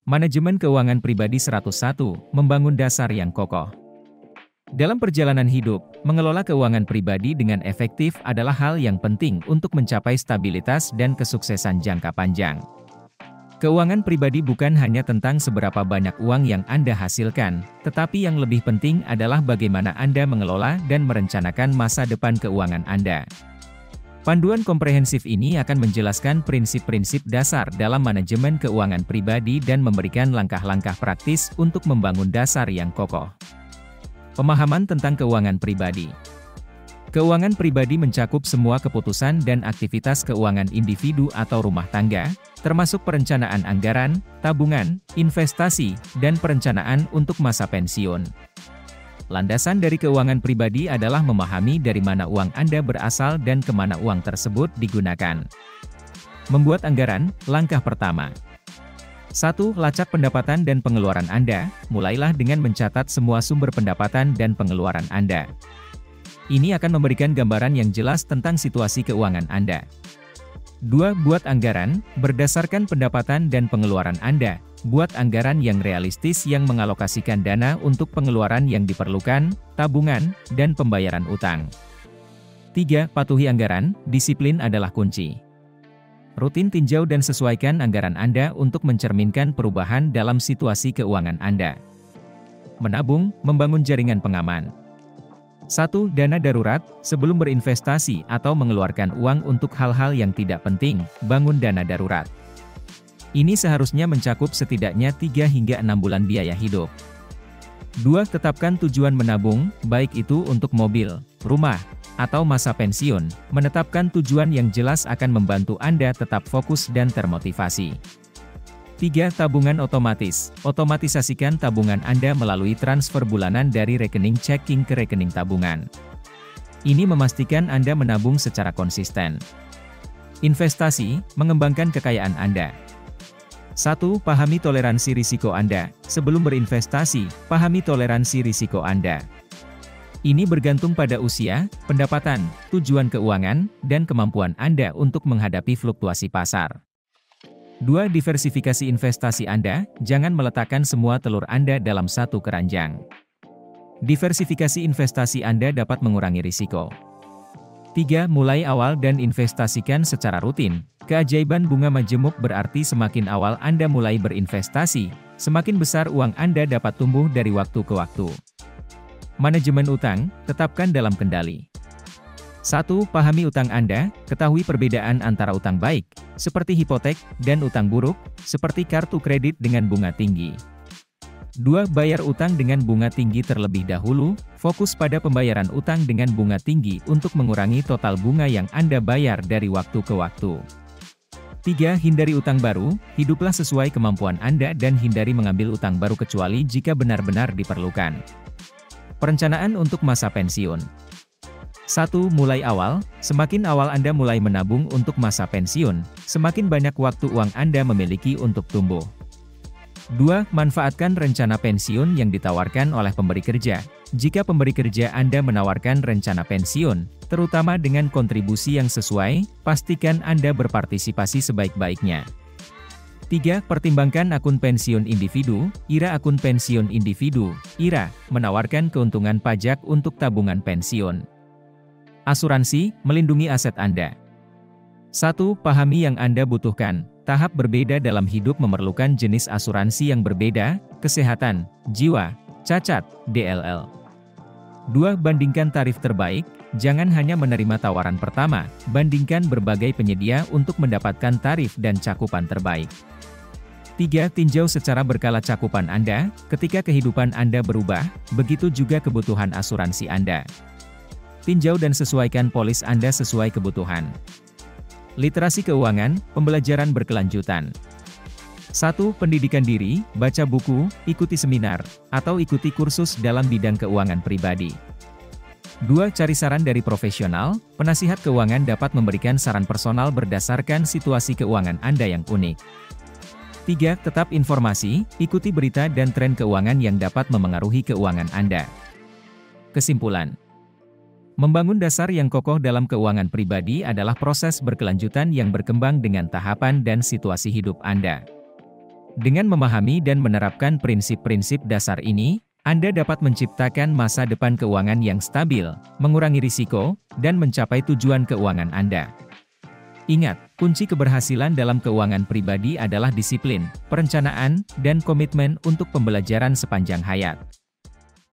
Manajemen Keuangan Pribadi 101, membangun dasar yang kokoh. Dalam perjalanan hidup, mengelola keuangan pribadi dengan efektif adalah hal yang penting untuk mencapai stabilitas dan kesuksesan jangka panjang. Keuangan pribadi bukan hanya tentang seberapa banyak uang yang Anda hasilkan, tetapi yang lebih penting adalah bagaimana Anda mengelola dan merencanakan masa depan keuangan Anda. Panduan komprehensif ini akan menjelaskan prinsip-prinsip dasar dalam manajemen keuangan pribadi dan memberikan langkah-langkah praktis untuk membangun dasar yang kokoh. Pemahaman tentang keuangan pribadi. Keuangan pribadi mencakup semua keputusan dan aktivitas keuangan individu atau rumah tangga, termasuk perencanaan anggaran, tabungan, investasi, dan perencanaan untuk masa pensiun. Landasan dari keuangan pribadi adalah memahami dari mana uang Anda berasal dan kemana uang tersebut digunakan. Membuat anggaran, langkah pertama. 1. Lacak pendapatan dan pengeluaran Anda. Mulailah dengan mencatat semua sumber pendapatan dan pengeluaran Anda. Ini akan memberikan gambaran yang jelas tentang situasi keuangan Anda. 2. Buat anggaran, berdasarkan pendapatan dan pengeluaran Anda. Buat anggaran yang realistis yang mengalokasikan dana untuk pengeluaran yang diperlukan, tabungan, dan pembayaran utang. 3. Patuhi anggaran, disiplin adalah kunci. Rutin tinjau dan sesuaikan anggaran Anda untuk mencerminkan perubahan dalam situasi keuangan Anda. Menabung, membangun jaringan pengaman. 1. Dana darurat, sebelum berinvestasi atau mengeluarkan uang untuk hal-hal yang tidak penting, bangun dana darurat. Ini seharusnya mencakup setidaknya 3 hingga 6 bulan biaya hidup. 2. Tetapkan tujuan menabung, baik itu untuk mobil, rumah, atau masa pensiun. Menetapkan tujuan yang jelas akan membantu Anda tetap fokus dan termotivasi. 3. Tabungan otomatis. Otomatisasikan tabungan Anda melalui transfer bulanan dari rekening checking ke rekening tabungan. Ini memastikan Anda menabung secara konsisten. Investasi, mengembangkan kekayaan Anda. 1. Pahami toleransi risiko Anda. Sebelum berinvestasi, pahami toleransi risiko Anda. Ini bergantung pada usia, pendapatan, tujuan keuangan, dan kemampuan Anda untuk menghadapi fluktuasi pasar. 2. Diversifikasi investasi Anda. Jangan meletakkan semua telur Anda dalam satu keranjang. Diversifikasi investasi Anda dapat mengurangi risiko. 3. Mulai awal dan investasikan secara rutin. Keajaiban bunga majemuk berarti semakin awal Anda mulai berinvestasi, semakin besar uang Anda dapat tumbuh dari waktu ke waktu. Manajemen utang, tetapkan dalam kendali. 1. Pahami utang Anda, ketahui perbedaan antara utang baik, seperti hipotek, dan utang buruk, seperti kartu kredit dengan bunga tinggi. 2. Bayar utang dengan bunga tinggi terlebih dahulu, fokus pada pembayaran utang dengan bunga tinggi untuk mengurangi total bunga yang Anda bayar dari waktu ke waktu. 3. Hindari utang baru, hiduplah sesuai kemampuan Anda dan hindari mengambil utang baru kecuali jika benar-benar diperlukan. Perencanaan untuk masa pensiun. 1. Mulai awal, semakin awal Anda mulai menabung untuk masa pensiun, semakin banyak waktu uang Anda memiliki untuk tumbuh. 2. Manfaatkan rencana pensiun yang ditawarkan oleh pemberi kerja. Jika pemberi kerja Anda menawarkan rencana pensiun, terutama dengan kontribusi yang sesuai, pastikan Anda berpartisipasi sebaik-baiknya. 3. Pertimbangkan akun pensiun individu. IRA. Akun pensiun individu, IRA, menawarkan keuntungan pajak untuk tabungan pensiun. Asuransi, melindungi aset Anda. 1. Pahami yang Anda butuhkan. Tahap berbeda dalam hidup memerlukan jenis asuransi yang berbeda, kesehatan, jiwa, cacat, DLL. 2. Bandingkan tarif terbaik. Jangan hanya menerima tawaran pertama, bandingkan berbagai penyedia untuk mendapatkan tarif dan cakupan terbaik. 3. Tinjau secara berkala cakupan Anda. Ketika kehidupan Anda berubah, begitu juga kebutuhan asuransi Anda. Tinjau dan sesuaikan polis Anda sesuai kebutuhan. Literasi keuangan, pembelajaran berkelanjutan. 1. Pendidikan diri, baca buku, ikuti seminar, atau ikuti kursus dalam bidang keuangan pribadi. 2. Cari saran dari profesional, penasihat keuangan dapat memberikan saran personal berdasarkan situasi keuangan Anda yang unik. 3. Tetap informasi, ikuti berita dan tren keuangan yang dapat memengaruhi keuangan Anda. Kesimpulan. Membangun dasar yang kokoh dalam keuangan pribadi adalah proses berkelanjutan yang berkembang dengan tahapan dan situasi hidup Anda. Dengan memahami dan menerapkan prinsip-prinsip dasar ini, Anda dapat menciptakan masa depan keuangan yang stabil, mengurangi risiko, dan mencapai tujuan keuangan Anda. Ingat, kunci keberhasilan dalam keuangan pribadi adalah disiplin, perencanaan, dan komitmen untuk pembelajaran sepanjang hayat.